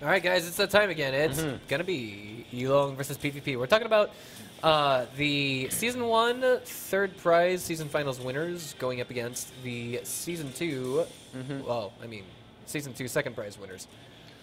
All right, guys, it's that time again. It's gonna be ELONG versus PvP. We're talking about the Season 1 third prize Season Finals winners going up against the Season 2, well, I mean, Season 2 second prize winners,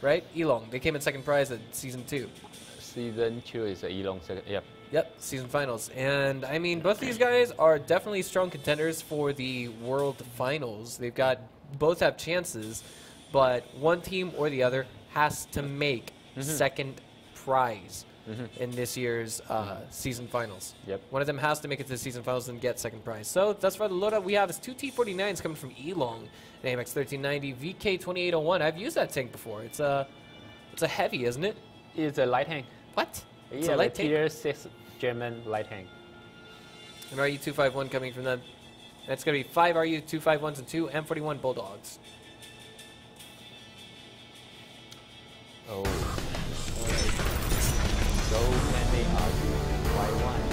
right? ELONG, they came in second prize at Season 2. Season 2 is ELONG second, yep. Yep, Season Finals. And, I mean, both of these guys are definitely strong contenders for the World Finals. They've got, both have chances, but one team or the other has to make second prize in this year's Season Finals. Yep. One of them has to make it to the Season Finals and get second prize. So that's for the loadout we have is two T-49s coming from ELONG, an AMX 1390, VK2801. I've used that tank before. It's a heavy, isn't it? It's a light tank. What? It's Yeah, a light tank? tier 6 German light tank. An RU-251 coming from them. And it's going to be 5 RU-251s and 2 M41 Bulldogs. Oh. So many RU-251.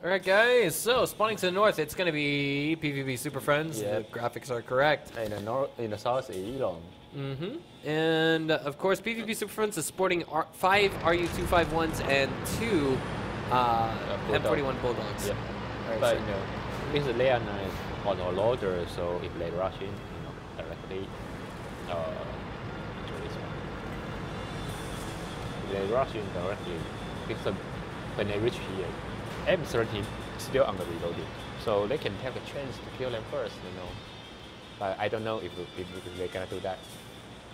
Alright guys, so spawning to the north, it's going to be PvP Super Friends. Yep. The graphics are correct. In the north, in the south, ELONG. And of course, PvP Super Friends is sporting 5 RU-251s and 2 M41 Bulldogs. Yep. Alright, But so you know, because they are nice on a loader, so if they rush in, directly to this one. If they rush in directly, because when they reach here, M13 still under reloading, so they can take a chance to kill them first, But I don't know if they're gonna do that.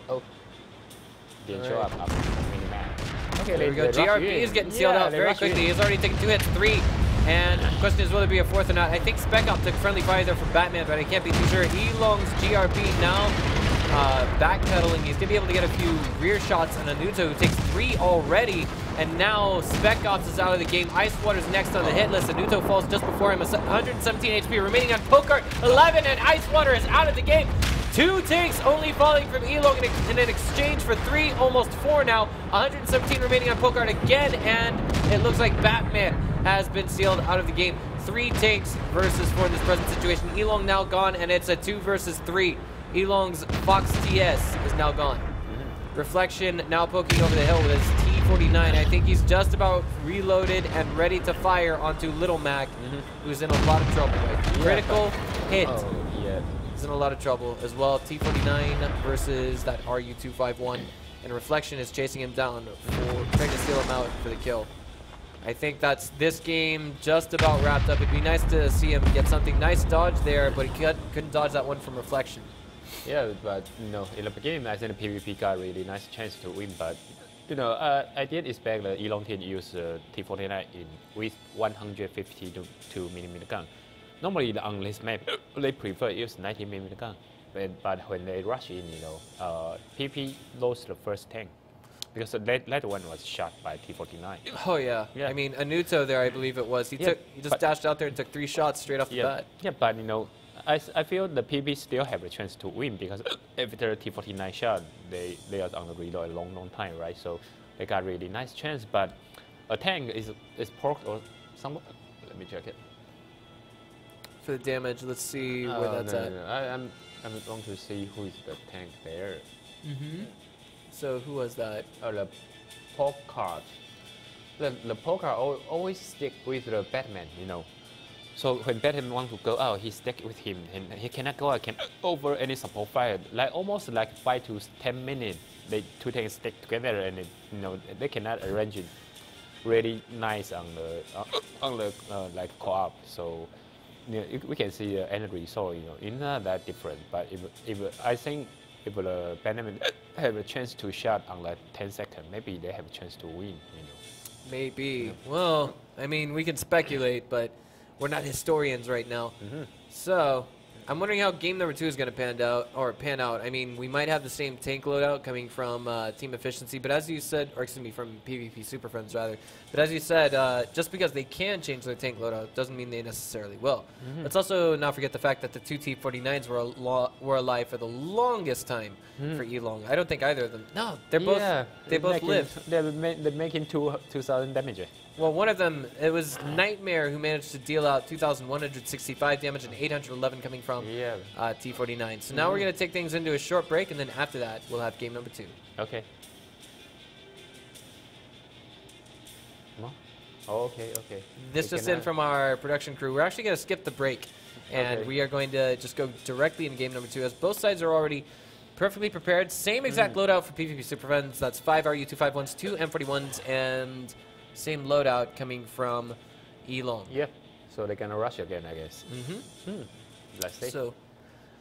Oh, didn't show up mini-map. Okay, there we go. GRB is getting sealed out very quickly. He's already taken 2 hits, 3. And the question is, will there be a 4th or not? I think Spec Op took friendly fire there from Batman, but I can't be too sure. ELONG's GRB now backpedaling. He's going to be able to get a few rear shots on Anuto, who takes 3 already. And now Spec Ops is out of the game. Ice Water's next on the hit list. Anuto falls just before him. 117 HP remaining on Pokart. 11, and Ice Water is out of the game. 2 tanks only falling from ELONG in an exchange for 3, almost 4 now. 117 remaining on Pokart again, and it looks like Batman has been sealed out of the game. 3 tanks versus 4 in this present situation. ELONG now gone, and it's a 2 versus 3. ELONG's Fox TS is now gone. Reflection now poking over the hill with his T-49. I think he's just about reloaded and ready to fire onto Little Mac, who's in a lot of trouble. Right? Critical hit. Oh, yeah. He's in a lot of trouble as well. T-49 versus that RU-251. And Reflection is chasing him down for trying to steal him out for the kill. I think that's this game just about wrapped up. It'd be nice to see him get something nice dodge there, but he couldn't dodge that one from Reflection. Yeah, but in the beginning, I think the PvP got really nice chance to win. But I did expect the ELONG team use T-49 with 152mm gun. Normally on this map, they prefer use 90mm gun. But when they rush in, PP lost the first tank because that one was shot by T-49. Oh yeah. I mean Anuto there, I believe it was. He just dashed out there and took 3 shots straight off the bat. Yeah, but I feel the PB still have a chance to win because after T-49 shot, they are on the reload a long time, right? So they got really nice chance. But a tank is porked or somewhat. Let me check it. For the damage, let's see where that's at. I'm going to see who is the tank there. So who was that? The Pokart. The Pokart always stick with the Batman, So when Batman wants to go out, he stick with him, and he cannot go out over any support fire. Almost 5 to 10 minutes, they 2 tanks stick together, and they cannot arrange it really nice on the co-op. So we can see the end result. It's not that different. But I think if the Batman have a chance to shot on 10 seconds, maybe they have a chance to win. Maybe. Well, I mean, we can speculate, but we're not historians right now. So I'm wondering how game number 2 is going to pan out. I mean, we might have the same tank loadout coming from Team Efficiency, but as you said, or excuse me, from PvP Super Friends rather. But as you said, just because they can change their tank loadout doesn't mean they necessarily will. Let's also not forget the fact that the 2 T-49s were alive for the longest time for ELONG. I don't think either of them. No, they're both. Yeah, they both live. They're making 2,000 damage. Well, one of them, it was Nightmare who managed to deal out 2,165 damage and 811 coming from T-49. So now we're going to take things into a short break, and then after that, we'll have game number 2. Okay. Come on. Oh, okay. This just in from our production crew. We're actually going to skip the break, and we are going to just go directly into game number 2, as both sides are already perfectly prepared. Same exact loadout for PvP Super Friends. That's 5 RU-251s, 2 M41s, and same loadout coming from ELONG. Yeah, so they're gonna rush again, I guess. Let's see. So,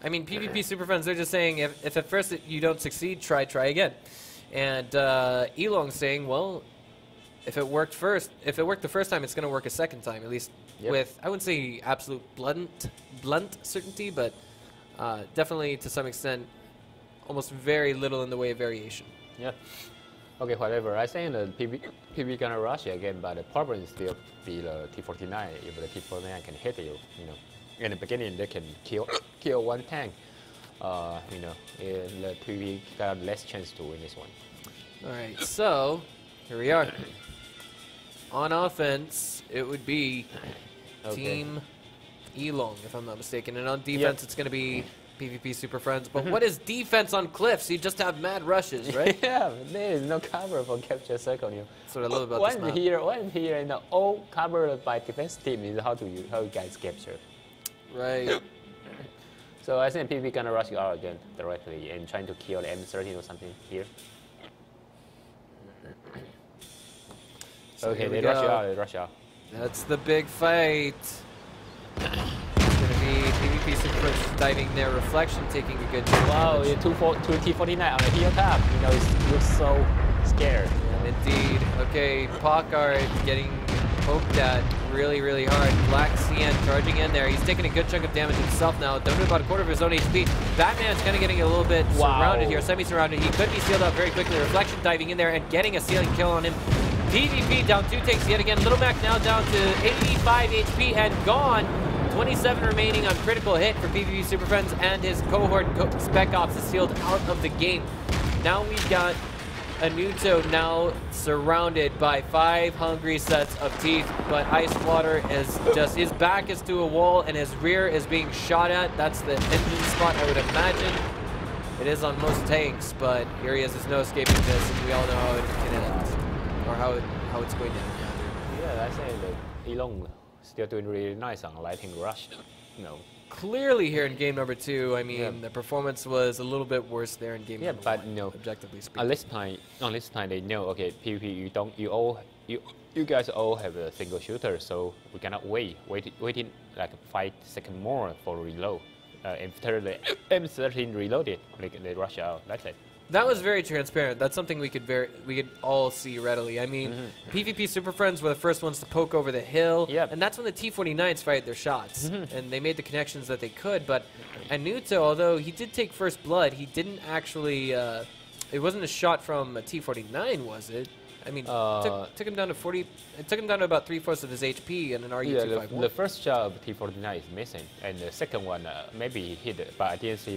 I mean, PvP Super Friends, they're just saying if at first you don't succeed, try again. And ELONG's saying, well, if it worked the first time, it's gonna work a second time, at least with, I wouldn't say absolute blunt certainty, but definitely to some extent, almost very little in the way of variation. Yeah. Okay, whatever. I think the PvP gonna rush again, but the problem is still be the T-49. If the T-49 can hit you, in the beginning they can kill one tank. The PvP got less chance to win this one. All right, so here we are. On offense, it would be Team ELONG, if I'm not mistaken, and on defense, it's gonna be PvP Super Friends. But what is defense on cliffs? You just have mad rushes, right? Yeah, there is no cover for capture circle. That's what I love about this map. One here, and all covered by defense team is how you guys capture. Right. So I think PvP gonna rush you out again directly and trying to kill the M13 or something here. So okay, they rush out. That's the big fight. PvP Super Friends diving their reflection, taking a good damage. Wow, two T-49 on the hilltop. It looks so scared. Yeah, indeed. Okay, Pockard getting poked at really hard. Black CN charging in there. He's taking a good chunk of damage himself now. Down to about a quarter of his own HP. Batman's kind of getting a little bit surrounded here, semi-surrounded. He could be sealed out very quickly. Reflection diving in there and getting a sealing kill on him. PvP down 2 tanks yet again. Little Mac now down to 85 HP and gone. 27 remaining on critical hit for PvP Super Friends, and his cohort Spec Ops is sealed out of the game. Now we've got Anuto now surrounded by 5 hungry sets of teeth, but Ice Water is just, his back is to a wall and his rear is being shot at. That's the engine spot, I would imagine. It is on most tanks, but here he is. There's no escaping this, and we all know how it can end, or how it's going to end. Yeah, I say that ELONG still doing really nice on Lightning Rush. Clearly here in game number 2, I mean, the performance was a little bit worse there in game number 1, objectively speaking. On this time they know, okay, PvP, you guys all have a single shooter, so we cannot waiting like 5 seconds more for reload. After the M13 reloaded, they rush out. That's it. That was very transparent. That's something we could all see readily. I mean, PvP Super Friends were the first ones to poke over the hill, and that's when the T-49s fired their shots, and they made the connections that they could. But Anuto, although he did take first blood, he didn't actually. It wasn't a shot from a T-49, was it? I mean, took him down to 40. It took him down to about 3/4 of his HP and an RU-251. Yeah, the first shot of T-49 is missing, and the second one maybe hit it, but I didn't see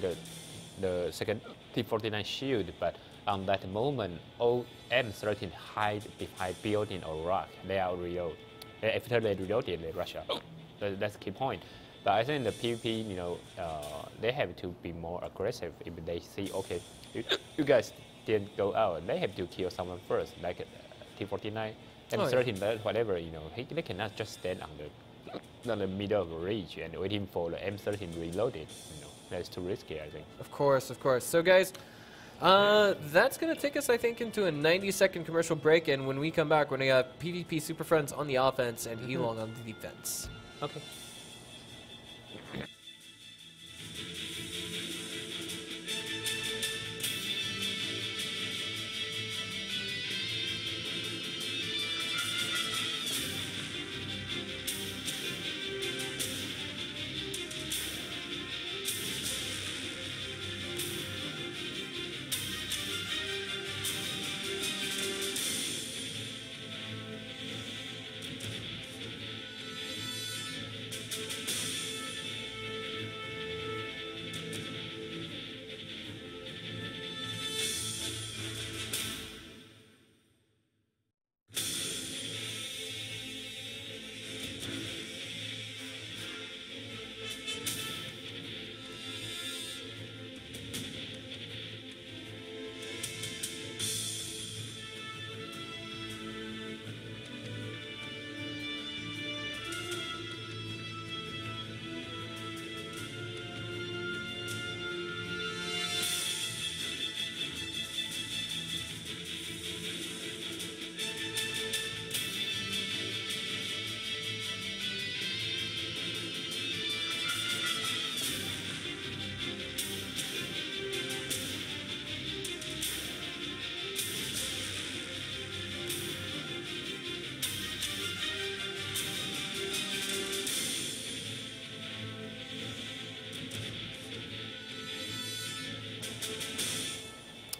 the second T-49 shield. But on that moment, all M13 hide behind building or rock. They are reload. After they reloaded, they rush out. That's the key point. But I think the PvP, they have to be more aggressive. If they see, okay, you guys didn't go out, they have to kill someone first, like T-49, M13, whatever. They cannot just stand on the middle of the ridge and waiting for the M13 reloaded. That's too risky, I think. Of course. So guys, that's going to take us, I think, into a 90-second commercial break, and when we come back, we're going to have PvP Super Friends on the offense and ELONG on the defense. Okay.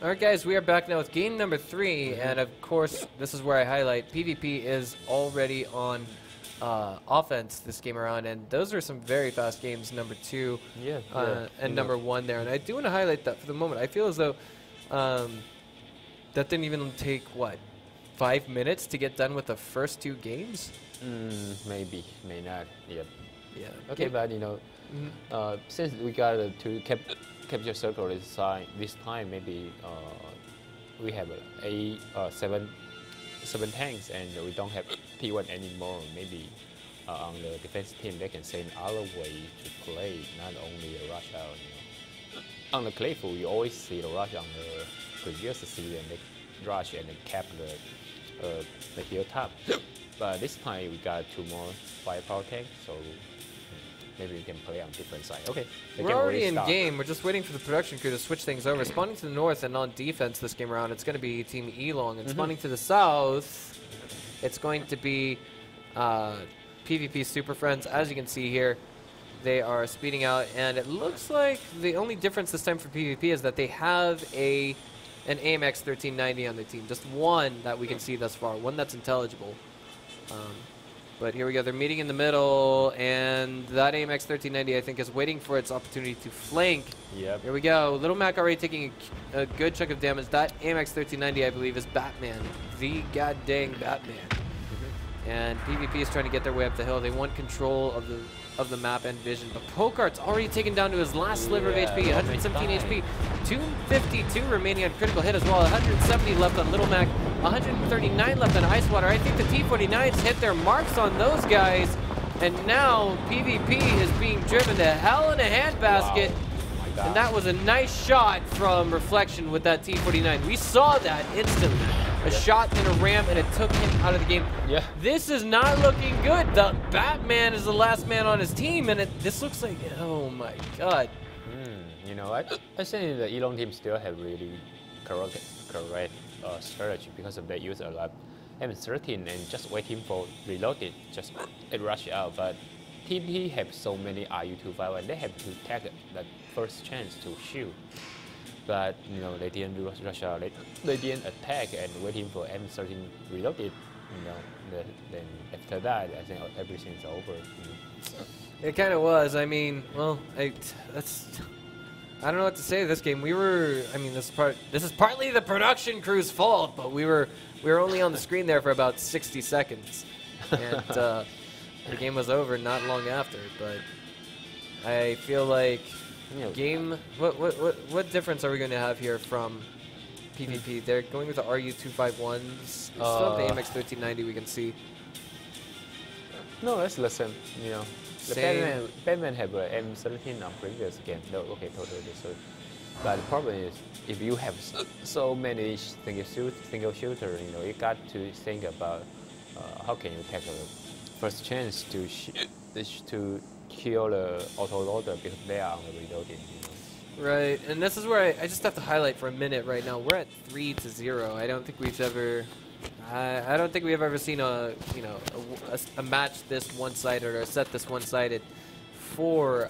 Alright guys, we are back now with game number 3, and of course, this is where I highlight PvP is already on offense this game around, and those are some very fast games, number 2 and number 1 there. And I do want to highlight that for the moment. I feel as though that didn't even take, what, 5 minutes to get done with the first 2 games? Maybe, may not, yep. Yeah. Okay, but you know, since we got to capture circle this time, maybe we have seven tanks, and we don't have T1 anymore. Maybe on the defense team they can send other way to play, not only a rush out. You know. On the Clayful, we always see the rush on the previous season. They rush and they cap the hilltop. But this time we got 2 more firepower tanks, so maybe we can play on different side. Okay. We're already in game. We're just waiting for the production crew to switch things over. Spawning to the north and on defense this game around, it's going to be Team ELONG. And spawning to the south, it's going to be PvP Super Friends. As you can see here, they are speeding out. And it looks like the only difference this time for PvP is that they have an AMX 1390 on their team. Just one that we can see thus far. One that's intelligible. But here we go, they're meeting in the middle, and that AMX 1390, I think, is waiting for its opportunity to flank. Yep. Here we go. Little Mac already taking a good chunk of damage. That AMX 1390, I believe, is Batman. The goddamn Batman. And PvP is trying to get their way up the hill. They want control of the map and vision. But Pokart's already taken down to his last sliver of HP, 117 HP, 252 remaining on critical hit as well, 170 left on Little Mac, 139 left on Ice Water. I think the T-49s hit their marks on those guys, and now PvP is being driven to hell in a handbasket. Wow. And that was a nice shot from Reflection with that T-49. We saw that instantly. A shot in a ramp, and it took him out of the game. Yeah. This is not looking good. The Batman is the last man on his team, and this looks like, oh my god. You know, I think the ELONG team still have really correct strategy, because of they use a lot M13 and just waiting for reloaded, just rush out. But TP have so many RU-25, and they have to take that first chance to shoot. But you know, they didn't rush out. They didn't attack and waiting for M13 reloaded. You know, then after that, I think everything's over. You know. It kind of was. I mean, well, I don't know what to say to this game. I mean, this is partly the production crew's fault, but we were only on the screen there for about 60 seconds, and the game was over not long after. But I feel like. Game, what difference are we going to have here from PvP? They're going with the RU-251s. Still have the AMX 1390 we can see. No, that's the same. You know, the Batman have a M13 on previous game. No, okay, totally different. But the problem is, if you have so many single shooter, you know, you got to think about how can you take the first chance to kill the autoloader because they are on the reloading. You know. Right, and this is where I just have to highlight for a minute right now. We're at 3-0. I don't think we've ever, I don't think we have ever seen a match this one-sided or a set this one-sided for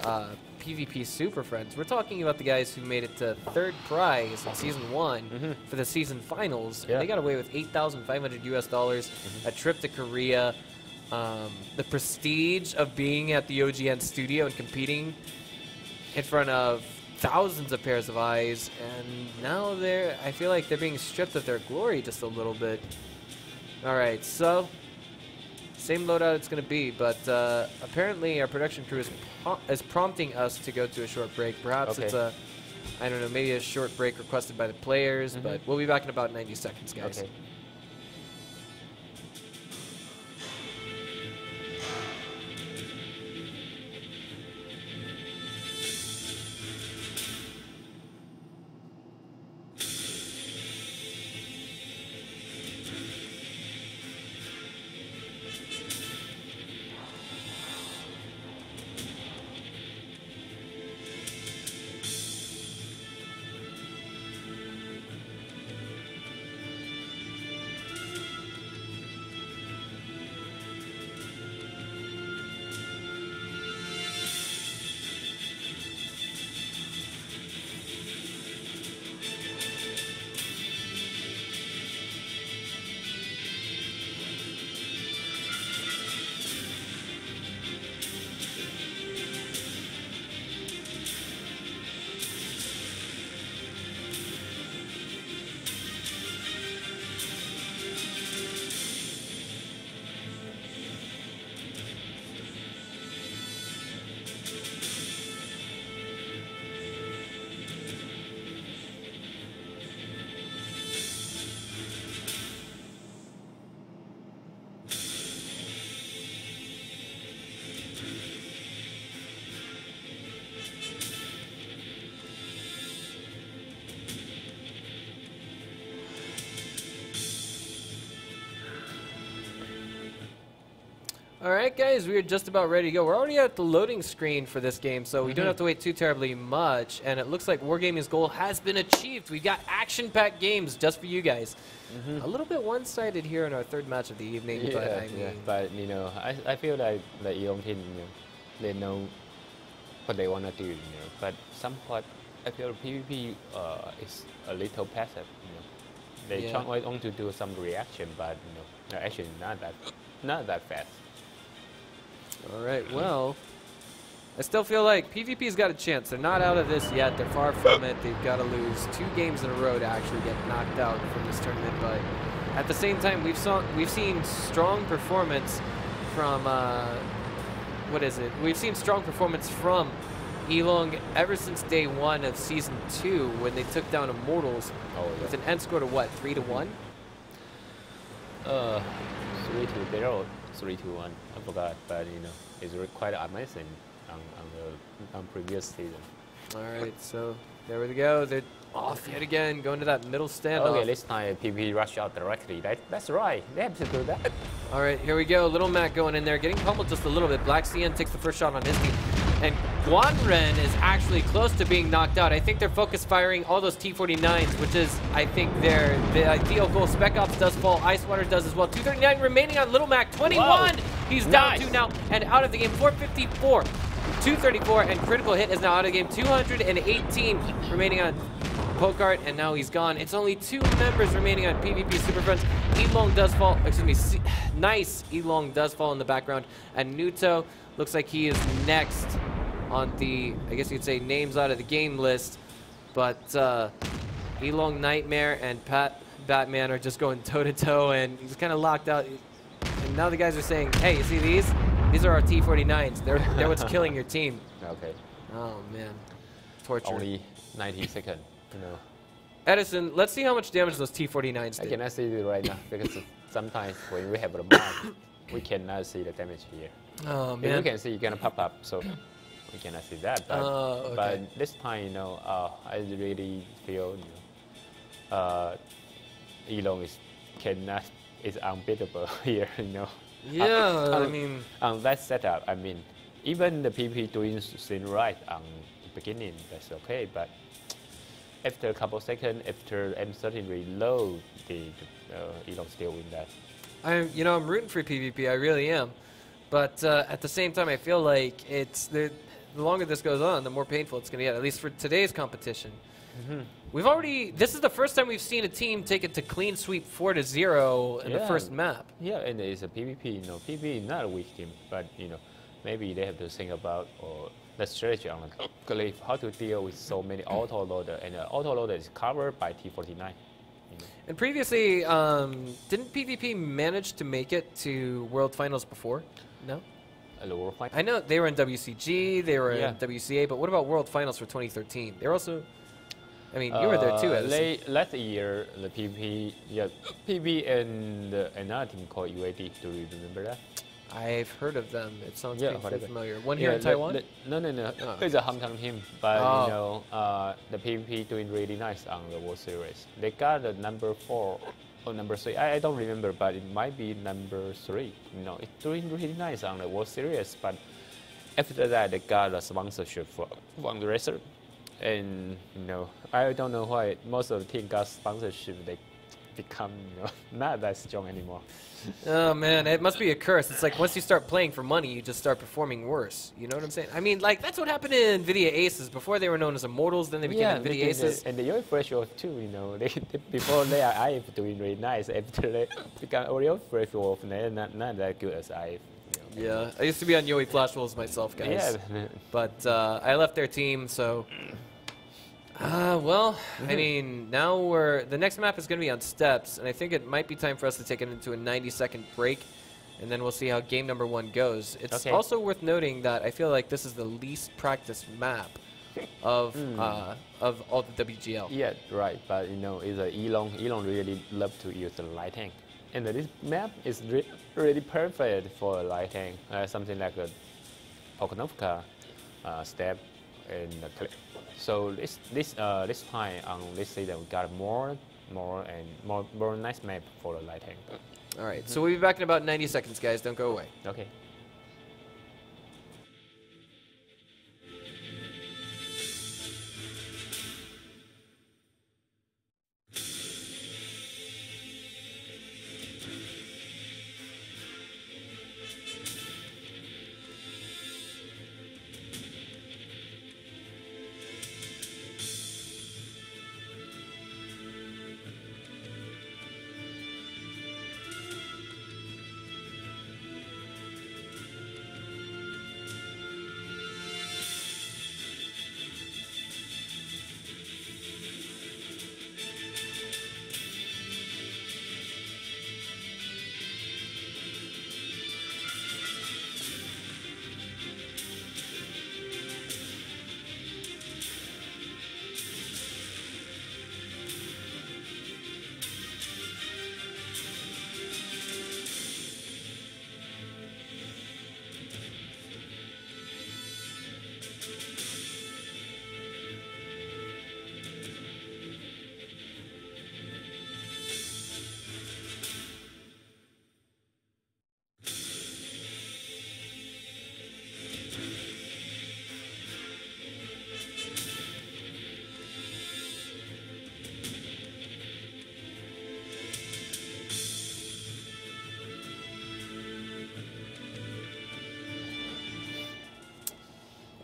PvP Super Friends. We're talking about the guys who made it to 3rd prize in Season 1 for the season finals. Yeah. They got away with $8,500 US, a trip to Korea. The prestige of being at the OGN studio and competing in front of thousands of pairs of eyes, and now I feel like they're being stripped of their glory just a little bit. Alright, so same loadout it's going to be, but apparently our production crew is prompting us to go to a short break. Perhaps it's I don't know, maybe a short break requested by the players, but we'll be back in about 90 seconds, guys. Okay. All right, guys, we are just about ready to go. We're already at the loading screen for this game, so we don't have to wait too terribly much. And it looks like Wargaming's goal has been achieved. We've got action-packed games just for you guys. A little bit one-sided here in our third match of the evening, but I mean, but you know, I feel like the ELONG team, you know, they know what they want to do, you know. But some part, I feel PvP is a little passive, you know. They try on to do some reaction, but you know, they're actually not that fast. All right, well, I still feel like PvP's got a chance. They're not out of this yet. They're far from it. They've got to lose 2 games in a row to actually get knocked out from this tournament. But at the same time, we've seen strong performance from what is it? We've seen strong performance from ELONG ever since day 1 of season 2 when they took down Immortals with an end score to what, 3-1? 3-0, 3-1. I forgot, but you know, it's quite amazing on previous season. All right, so there we go. They're off yet again, going to that middle standoff. Okay, this time PvP rush out directly. That's right. They have to do that. All right, here we go. Little Mac going in there, getting pummeled just a little bit. Black CN takes the first shot on his team. And Guanren is actually close to being knocked out. I think they're focus firing all those T-49s, which is, I think, the ideal goal. Spec Ops does fall. Icewater does as well. 239 remaining on Little Mac. 21! Whoa. He's down 2 now and out of the game. 454. 234, and Critical Hit is now out of the game. 218 remaining on Pokart, and now he's gone. It's only 2 members remaining on PvP Super Friends. ELONG does fall, excuse me, nice. ELONG does fall in the background. And Nuto looks like he is next on the, I guess you could say, names out of the game list. But ELONG Nightmare and Batman are just going toe-to-toe, and he's kind of locked out. And now the guys are saying, hey, you see these? These are our T-49s. They're what's killing your team. Okay. Oh, man. Torture. Only 90 seconds, you know. Edison, let's see how much damage those T-49s did. I cannot see it right now because sometimes when we have a mark, we cannot see the damage here. Oh, man. If we can see, it's going to pop up, so we cannot see that. But, okay. But this time, you know, I really feel, you know, ELONG is unbeatable here, you know. Yeah, I mean, on that setup, I mean, even the PP doing things right on the beginning, that's okay. But after a couple seconds, after M13 reload, the ELONG still win that. I'm rooting for PvP. I really am. But at the same time, I feel like it's the longer this goes on, the more painful it's going to get. At least for today's competition. This is the first time we've seen a team take it to clean sweep 4-0 in the first map. Yeah, and it's a PvP. You know, PvP is not a weak team, but you know, maybe they have to think about the strategy on the cliff, how to deal with so many auto-loader, and auto-loader is covered by T-49. You know. And previously, didn't PvP manage to make it to World Finals before? No? World Finals? I know they were in WCG, they were in WCA, but what about World Finals for 2013? They were also... I mean, you were there too. Last year, the PvP, PvP and another team called UAD. Do you remember that? I've heard of them. It sounds pretty familiar. One here in Taiwan? No. Oh. It's a Hong Kong team, but you know, the PvP doing really nice on the World Series. They got the number 4 or number 3. I don't remember, but it might be number 3. You know, it's doing really nice on the World Series. But after that, they got a sponsorship from the racer. And you know, I don't know why most of the team got sponsorship. They become, you know, not that strong anymore. Oh man, it must be a curse. It's like once you start playing for money, you just start performing worse. You know what I'm saying? I mean, like that's what happened in NVIDIA Aces. Before they were known as Immortals, then they became NVIDIA Aces. And the Oreo Threshold too. You know, before they are IF doing really nice. After they become Oreo Threshold, they're not that good as IF. You know. Yeah, I used to be on Yoi Flash Wolves myself, guys. Yeah. But I left their team, so. Well, I mean, now the next map is going to be on steps, and I think it might be time for us to take it into a 90-second break, and then we'll see how game number 1 goes. It's also worth noting that I feel like this is the least practiced map of all the WGL. Yeah, right. But you know, it's a ELONG. ELONG really love to use the light tank, and this map is really perfect for a light tank. Something like a Pokonovka step and the clip. So this time on this season we got more nice map for the light tank. All right, so we'll be back in about 90 seconds, guys. Don't go away. Okay.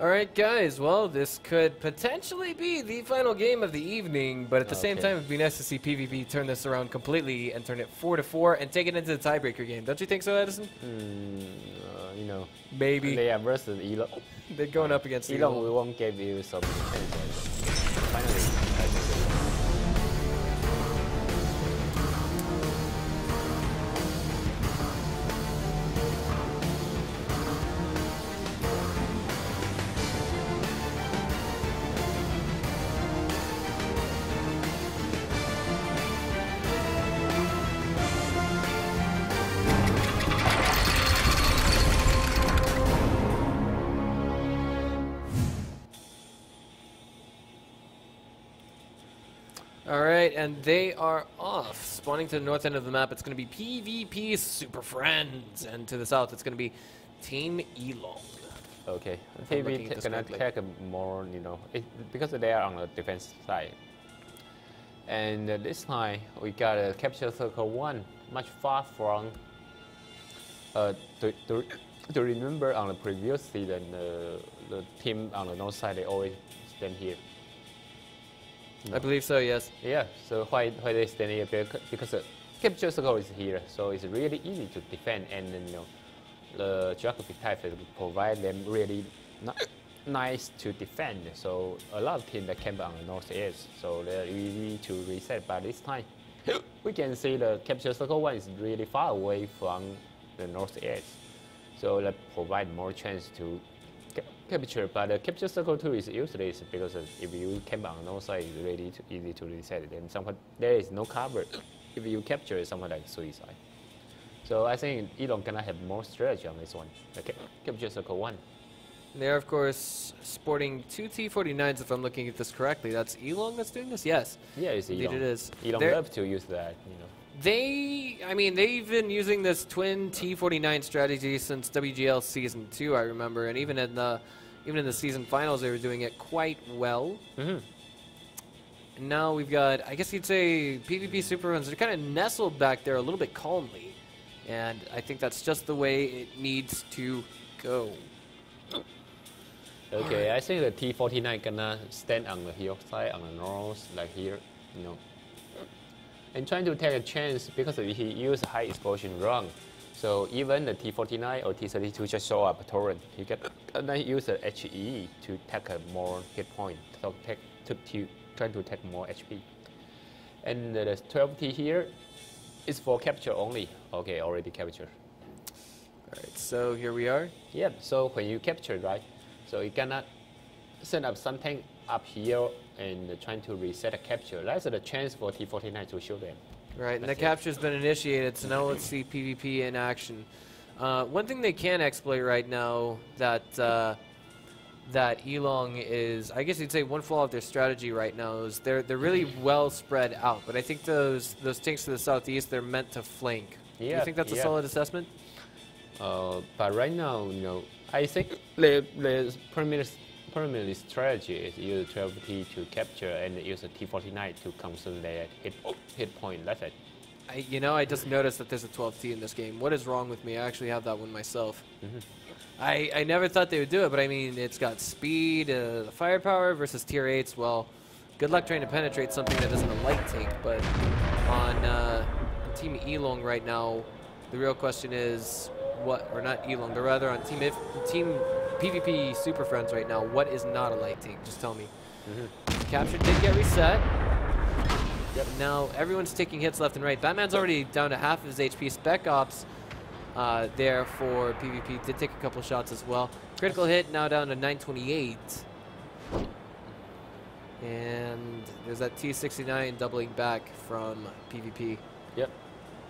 All right, guys. Well, this could potentially be the final game of the evening, but at the same time, it'd be nice to see PvP turn this around completely and turn it 4-4 and take it into the tiebreaker game. Don't you think so, Edison? You know, maybe. They are versus ELONG. They're going up against ELONG. We won't give you some insight. Finally. Alright, and they are off. Spawning to the north end of the map, it's going to be PvP Super Friends. And to the south, it's going to be Team ELONG. Okay. PvP is going to take more, you know, because they are on the defense side. And this time, we got a capture circle 1, much far from... to remember on the previous season, the team on the north side, they always stand here. No. I believe so, yes. Yeah, so why they stand here? Because the capture circle is here, so it's really easy to defend, and you know, the geographic type provide them really nice to defend. So a lot of teams that camp on the north edge, so they're easy to reset. But this time, we can see the capture circle 1 is really far away from the north edge, so that provide more chance to capture. But the capture circle 2 is useless because if you camp on the north side, it's really easy to reset. Then there is no cover. If you capture someone like suicide. So I think ELONG gonna have more strategy on this one. Okay, capture circle 1. They're of course sporting 2 T49s if I'm looking at this correctly. That's ELONG that's doing this? Yes. Yeah, it's ELONG. Indeed it is. ELONG love to use that, you know. They've been using this twin T49 strategy since WGL Season 2, I remember, and even in the season finals, they were doing it quite well. And now we've got, I guess you'd say, PvP Super Runs. They're kind of nestled back there a little bit calmly, and I think that's just the way it needs to go. Okay, right. I think the T49 gonna stand on the hillside on the north, like here, you know. And trying to take a chance because he used high explosion run. So even the T49 or T32 just show up a torrent, he can use the HE to take a more hit point, so try to take more HP. And the 12T here is for capture only. Okay, already captured. All right, so here we are. Yep, so when you capture, right, so you cannot set up something up here and trying to reset a capture. That's the chance for T49 to show them. Right, and the capture's been initiated, so now let's see PvP in action. One thing they can exploit right now that ELONG is, I guess you'd say one flaw of their strategy right now is they're really well spread out, but I think those tanks to the southeast, they're meant to flank. Yeah, do you think that's a solid assessment? But right now, you know, I think the primary strategy is use 12T to capture and use a T49 to consolidate hit point. That's it. I just noticed that there's a 12T in this game. What is wrong with me? I actually have that one myself. I never thought they would do it, but I mean, it's got speed, the firepower versus tier 8s. Well, good luck trying to penetrate something that isn't a light tank. But on Team ELONG right now, the real question is what, or not ELONG, but rather on Team PvP Super Friends right now, what is not a light tank? Just tell me. Capture did get reset. Yep. Now everyone's taking hits left and right. Batman's already down to half of his HP. Spec Ops there for PvP did take a couple shots as well. Critical hit now down to 928. And there's that T69 doubling back from PvP. Yep.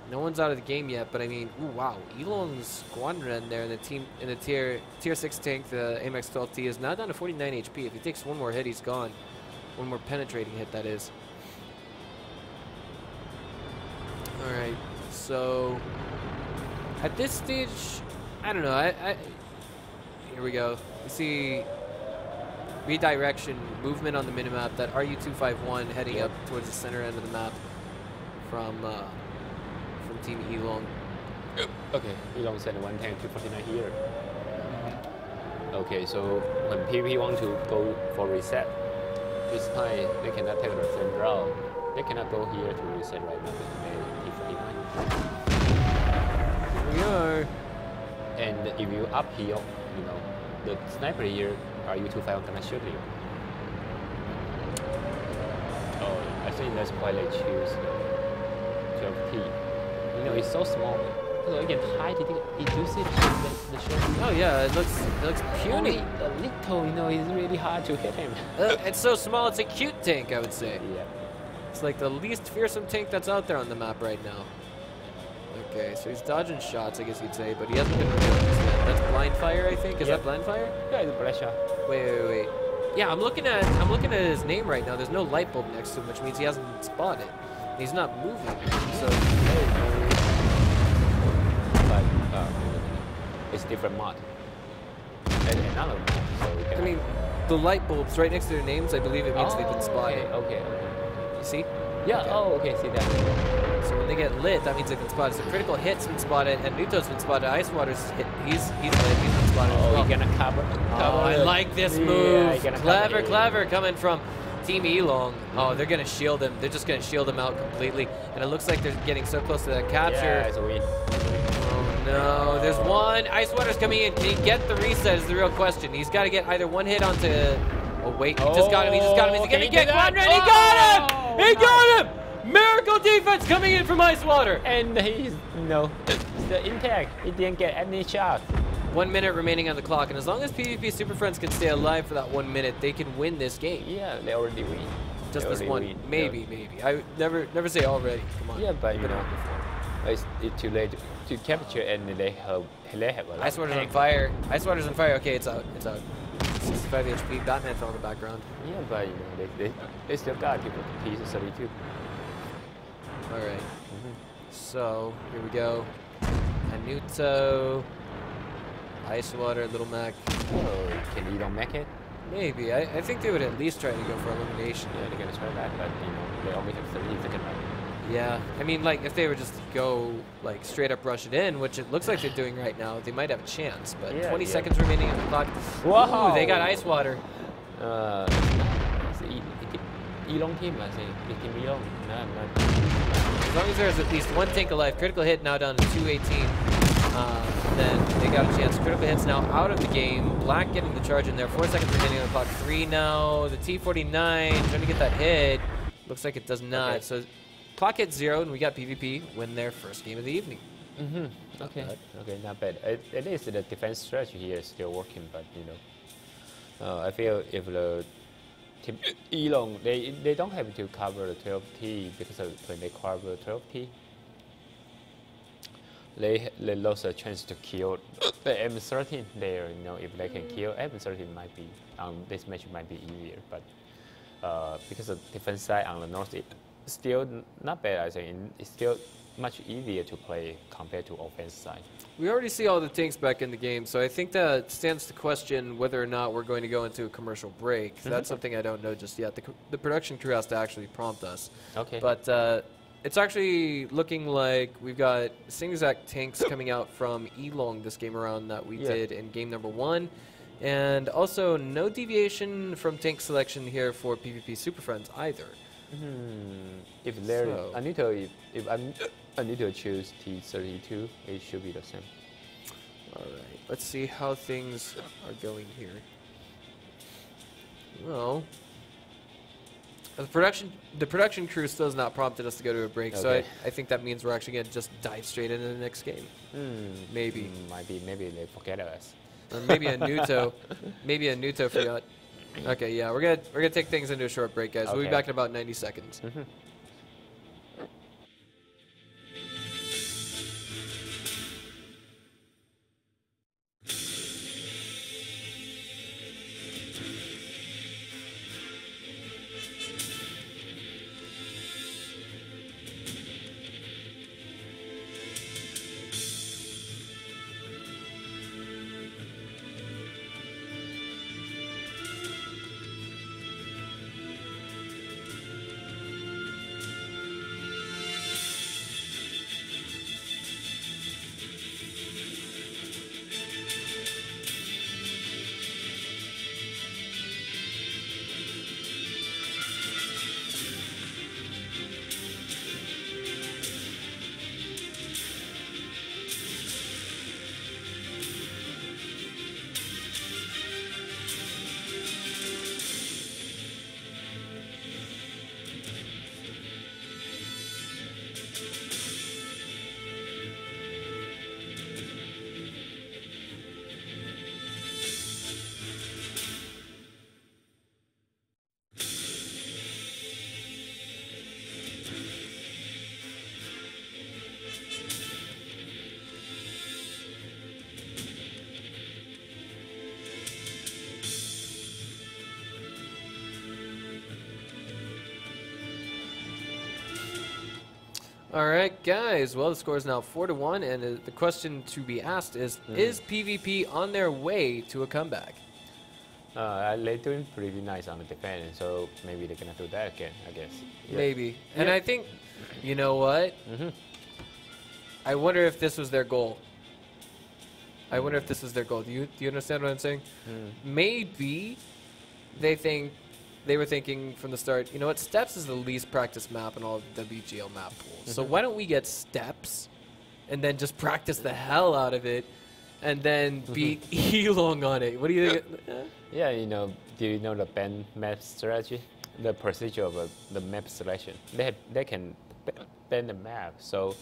No one's out of the game yet, but I mean, ooh, wow, ELONG's Squadron there in the tier 6 tank, the AMX 12T is now down to 49 HP. If he takes one more hit, he's gone. One more penetrating hit, that is. All right, so at this stage, I don't know. Here we go. You see redirection movement on the minimap. That RU-251 heading up towards the center end of the map from Team ELONG. Okay, ELONG sent one tank 249 here. Okay, so when PvP want to go for reset, this time they cannot take the same route. They cannot go here to reset right now because they Here we are. And if you up here, the sniper here, are you 2-5 gonna shoot you? Oh, I think that's why they choose 12T. It's so small. So you can hide it. Did you see the shot? Oh yeah, it looks puny. A little, it's really hard to hit him. It's so small, it's a cute tank, I would say. Yeah. It's like the least fearsome tank that's out there on the map right now. Okay, so he's dodging shots, I guess you'd say, but he hasn't been revealed just yet. That's blind fire, I think. Is that blind fire? Yeah, it's a blind shot. Wait. Yeah, I'm looking at his name right now. There's no light bulb next to him, which means he hasn't spotted. He's not moving. So but it's different mod. And another mod. So I mean, the light bulbs right next to their names, I believe it means they've been spotted. Okay. You see? Yeah. Okay. See that. So when they get lit, that means they've been spotted. So critical hit's been spotted, and Nuto's been spotted. Icewater's hit. He's lit. He's been spotted as well. He's gonna cover. I like this move. Yeah, Clever coming from Team ELONG. Oh, they're gonna shield him. They're just gonna shield him out completely. And it looks like they're getting so close to that capture. Yeah, it's a win. Oh no, there's one. Icewater's coming in. Can he get the reset is the real question. He's got to get either one hit onto... Oh wait, he just got him. Is he gonna get Quadrant? He got him! He got him! Miracle defense coming in from Icewater. And he's, the intact. He didn't get any shot. 1 minute remaining on the clock, and as long as PvP Super Friends can stay alive for that 1 minute, they can win this game. Yeah, they already win. Just this one. Maybe. I never say already. Come on. Yeah, but it's too late to capture, and they have a lot. Icewater's on fire. Icewater's on fire. Okay, it's out. 65 HP. Batman fell in the background. Yeah, but they still got people pieces 32. All right. So here we go. Anuto, Icewater, Little Mac. Oh, can ELONG make it? Maybe. I think they would at least try to go for elimination. Yeah, they're gonna try that, but they only have 30 seconds left. Yeah, I mean, like, if they were just to go, like, straight up rush it in, which it looks like they're doing right now, they might have a chance, but 20 seconds remaining on the clock. Wow! Ooh, they got Icewater. It's ELONG team, I think. It's Team ELONG. As long as there's at least one tank alive, critical hit now down to 218, then they got a chance. Critical hit's now out of the game. Black getting the charge in there. 4 seconds remaining on the clock. 3 now. The T-49 trying to get that hit. Looks like it does not. Okay. So clock hit 0, and we got PvP win their first game of the evening. Okay, not bad. At least the defense strategy here is still working, but I feel if the Team ELONG, they don't have to cover the 12T because when they cover 12T, they lost a chance to kill the M13 there. If they can kill M13, might be this match might be easier. But because the defense side on the north is still not bad, I think it's still much easier to play compared to offense side. We already see all the tanks back in the game, so I think that stands to question whether or not we're going to go into a commercial break. That's something I don't know just yet. The production crew has to actually prompt us. Okay. But it's actually looking like we've got same exact tanks coming out from ELONG this game around that we did in game number 1. And also no deviation from tank selection here for PvP Super Friends either. If there, if I need to choose T32, it should be the same. All right, let's see how things are going here. Well, the production crew still has not prompted us to go to a break, so I think that means we're actually going to just dive straight into the next game. Maybe. Maybe they forget us. Or maybe a Nuto forgot. Okay, yeah, we're gonna take things into a short break, guys. We'll be back in about 90 seconds. All right, guys. Well, the score is now 4-1, and the question to be asked is PvP on their way to a comeback? They're doing pretty nice on the defense, so maybe they're gonna do that again, I guess. Yeah. Maybe. And I think, you know what? I wonder if this was their goal. I wonder if this was their goal. Do you understand what I'm saying? Maybe they were thinking from the start, you know what, Steps is the least practiced map in all of the WGL map pools. So why don't we get Steps and then just practice the hell out of it and then beat ELONG on it? What do you think? Yeah, you know, do you know the band map strategy? The procedure of the map selection. They can bend the map. So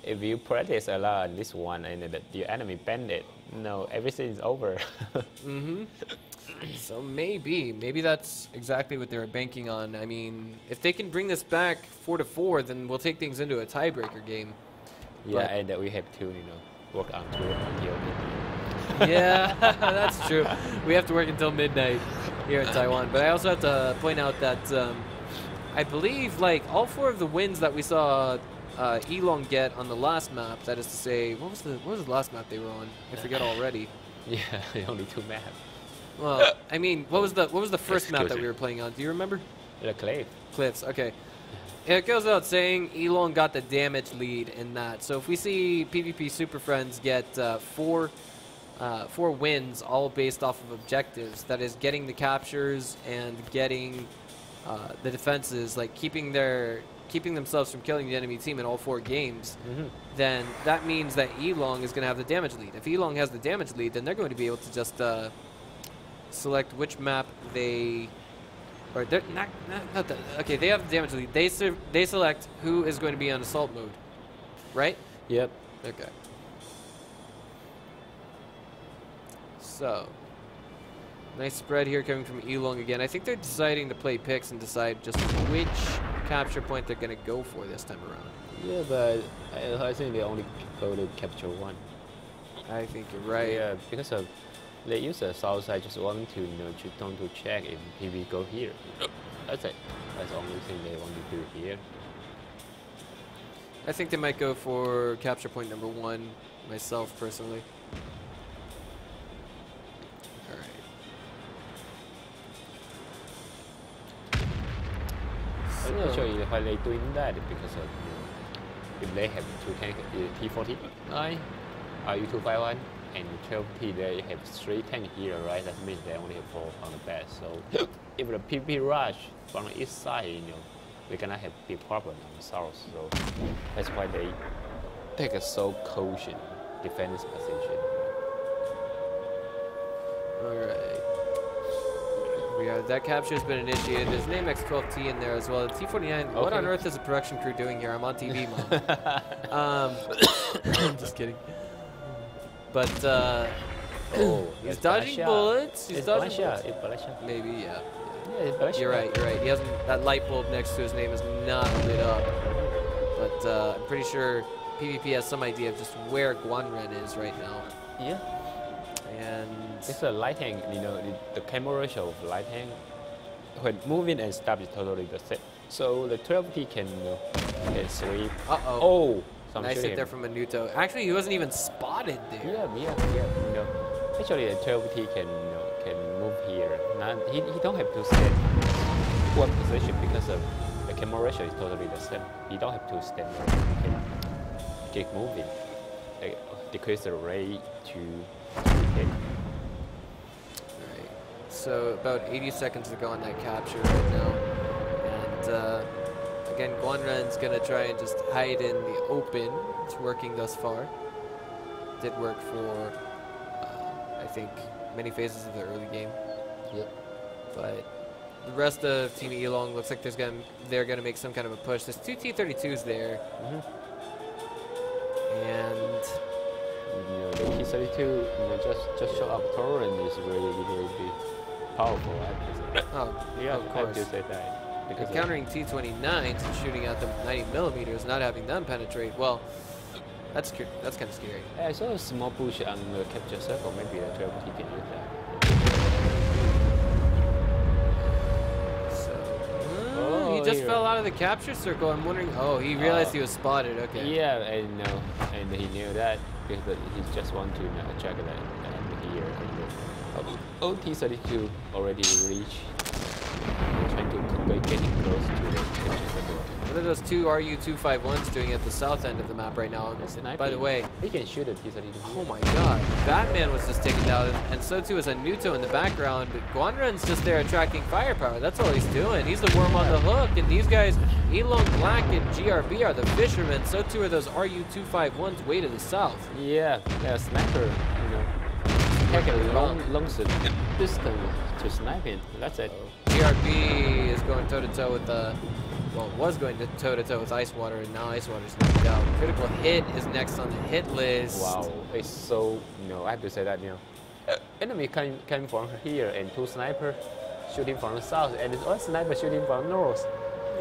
if you practice a lot on this one and the enemy bend it, no, everything is over. So maybe that's exactly what they were banking on. I mean, if they can bring this back 4-4, then we'll take things into a tiebreaker game. Yeah, and we have to, you know, work on tour until midnight. Yeah, that's true. We have to work until midnight here in Taiwan. But I also have to point out that I believe like all 4 of the wins that we saw ELONG get on the last map, that is to say, what was the last map they were on? I forget already. Yeah, only 2 maps. Well, I mean, what was the first map that we were playing on? Do you remember? The cliff. Cliffs. Okay. It goes without saying, ELONG got the damage lead in that. So if we see PvP Super Friends get 4 wins, all based off of objectives, that is getting the captures and getting the defenses, like keeping themselves from killing the enemy team in all 4 games, then that means that ELONG is going to have the damage lead. If ELONG has the damage lead, then they're going to be able to just select which map they, or they're not the, okay, they have the damage lead. They select who is going to be on assault mode, right? Yep. Okay. So, nice spread here coming from ELONG again. I think they're deciding to play picks and decide just which capture point they're going to go for this time around. Yeah, but I think they only go to capture 1. I think you're right. Yeah, because of they use the south side, just want to, you know, to check if PV go here. That's it. That's the only thing they want to do here. I think they might go for capture point number 1, myself personally. All right. So, actually, why they doing that is because of, you know, if they have 2 tanks, T49, RU251, and 12T, they have 3 tanks here, right? That means they only have 4 on the back. So if the PP rush from the east side, you know, we're gonna have big problem on the south. So that's why they take a so cautious defense position. all right. That capture has been initiated. There's an AMX-12T in there as well. The T49, what on earth is a production crew doing here? I'm on TV, Mom. I'm just kidding. But he's dodging bullets. He's dodging bullets. Maybe, yeah. You're right. He hasn't. That light bulb next to his name is not lit up. But I'm pretty sure PvP has some idea of just where Guanren is right now. Yeah. And it's a light tank. You know, the camera ratio of light tank when moving and stop is totally the same. So the 12T can, you know, can sweep. Oh. Nice hit there from Minuto. Actually, he wasn't even spotted there. Yeah. You know, actually, a 12T can, you know, can move here. He don't have to stand one position because of the camera ratio is totally the same. He don't have to stand there. He can keep moving. Decrease the rate to hit. Alright. So about 80 seconds to go on that capture right now. And again, Guanren's going to try and just hide in the open. It's working thus far. Did work for, I think, many phases of the early game. Yep. But the rest of Team ELONG looks like they're going to make some kind of a push. There's 2 T-32s there. And you know, the T-32, you know, just show up torrent is really powerful. yeah, of course. I have to say that. Because countering T-29s and shooting at them 90mm, not having them penetrate, well, that's kind of scary. I saw a small push on the capture circle. Maybe the 12T can use that. So, he just fell out of the capture circle. I'm wondering. Oh, he realized he was spotted. Okay. Yeah, and he knew that because he just want to check that here. And T32 already reached. Trying to getting close to the capture circle. What are those two RU-251s doing at the south end of the map right now? By the way, he can shoot it. Oh my god. Batman was just taken down, and so too is a Nuto in the background. But Guanren's just there attracting firepower. That's all he's doing. He's the worm on the hook, and these guys, Elong, Black, and GRB are the fishermen. So too are those RU-251s way to the south. Yeah, sniper, take a long distance to snipe him. That's it. GRB is going toe-to-toe with the... Well, was going to toe-to-toe with Ice Water, and now Ice Water's knocked out. Critical Hit is next on the hit list. Wow, it's so, I have to say that, enemy came from here, and two snipers shooting from the south, and one sniper shooting from north.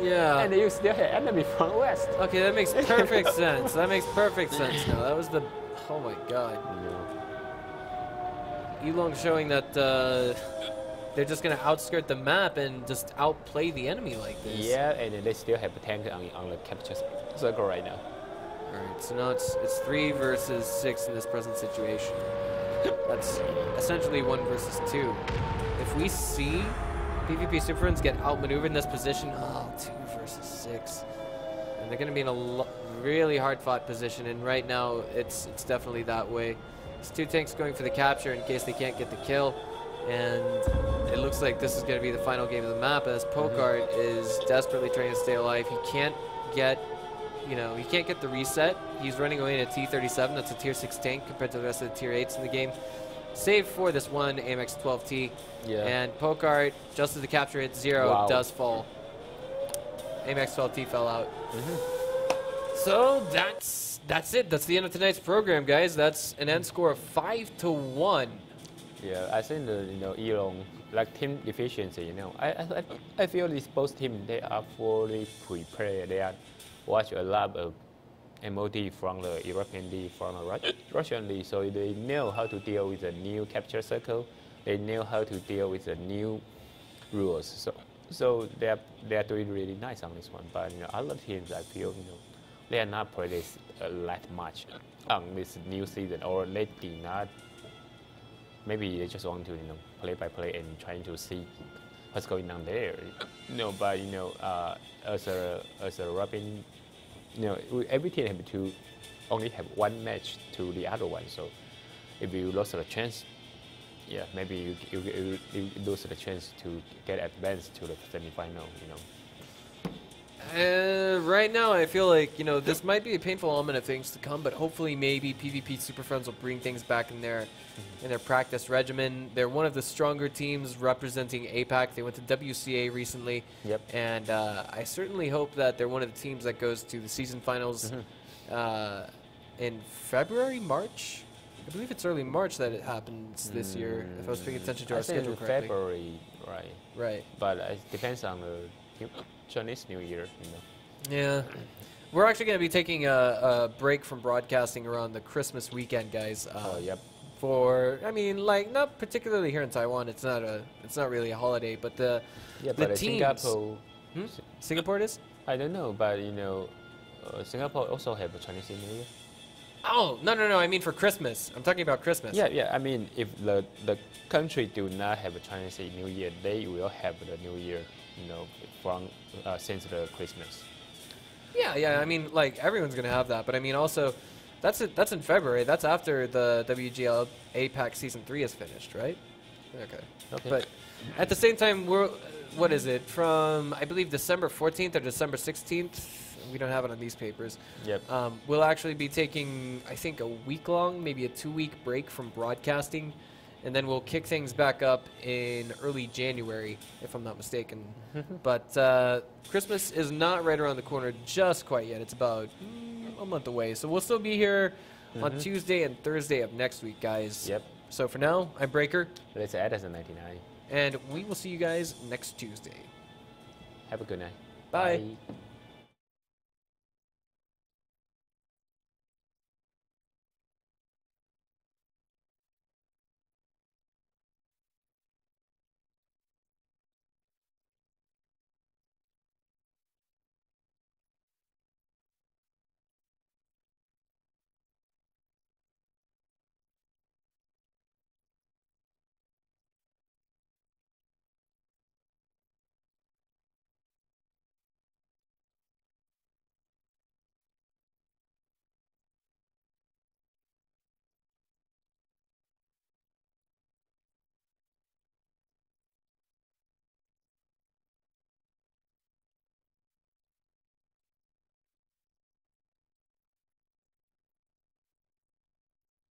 Yeah. And you still have enemy from west. Okay, that makes perfect sense. That makes perfect sense now. That was the... Oh my god. Elong showing that... they're just going to outskirt the map and just outplay the enemy like this. Yeah, and they still have a tank on the capture circle right now. Alright, so now it's 3 versus 6 in this present situation. That's essentially 1 versus 2. If we see PvP Super Friends get outmaneuvered in this position, 2 versus 6. And they're going to be in a really hard-fought position, and right now it's definitely that way. It's 2 tanks going for the capture in case they can't get the kill. And it looks like this is going to be the final game of the map as Pokart is desperately trying to stay alive. He can't get, he can't get the reset. He's running away in a T-37. That's a tier 6 tank compared to the rest of the tier 8s in the game. Save for this one AMX-12T. Yeah. And Pokart, just as the capture hits 0, does fall. AMX-12T fell out. So that's it. That's the end of tonight's program, guys. That's an end score of 5-1. Yeah, I think Elong, like team efficiency, I feel these both teams, they are fully prepared. They are watch a lot of MOD from the European League, from the Russian League, so they know how to deal with the new capture circle. They know how to deal with the new rules. So they are doing really nice on this one. But other teams, I feel they are not playing that much on this new season, or they did not. Maybe they just want to, play by play and trying to see what's going on there. But as a Robin, every team have to only have one match to the other one. So if you lost the chance, yeah, maybe you lose the chance to get advanced to the semi-final. Right now, I feel like, this might be a painful element of things to come, but hopefully maybe PvP Super Friends will bring things back in their practice regimen. They're one of the stronger teams representing APAC. They went to WCA recently. Yep. And I certainly hope that they're one of the teams that goes to the season finals in February, March? I believe it's early March that it happens this year, if I was paying attention to our schedule correctly. February, right. Right. But it depends on the Chinese New Year, Yeah. We're actually going to be taking a break from broadcasting around the Christmas weekend, guys. Yep. Not particularly here in Taiwan. It's not really a holiday, but the teams. Singapore. Singapore is? I don't know, but Singapore also have a Chinese New Year. Oh, no. I mean for Christmas. I'm talking about Christmas. Yeah. I mean, if the country do not have a Chinese New Year, they will have the New Year, from since the Christmas. Yeah. I mean, everyone's gonna have that, but I mean also, that's in February. That's after the WGL APAC Season 3 is finished, right? Okay. But at the same time, what is it? From I believe December 14th or December 16th. We don't have it on these papers. Yep. We'll actually be taking, I think, a week-long, maybe a 2-week break from broadcasting, and then we'll kick things back up in early January, if I'm not mistaken. But Christmas is not right around the corner just quite yet. It's about a month away. So we'll still be here on Tuesday and Thursday of next week, guys. Yep. So for now, I'm Breaker. Let's add as a 99. And we will see you guys next Tuesday. Have a good night. Bye.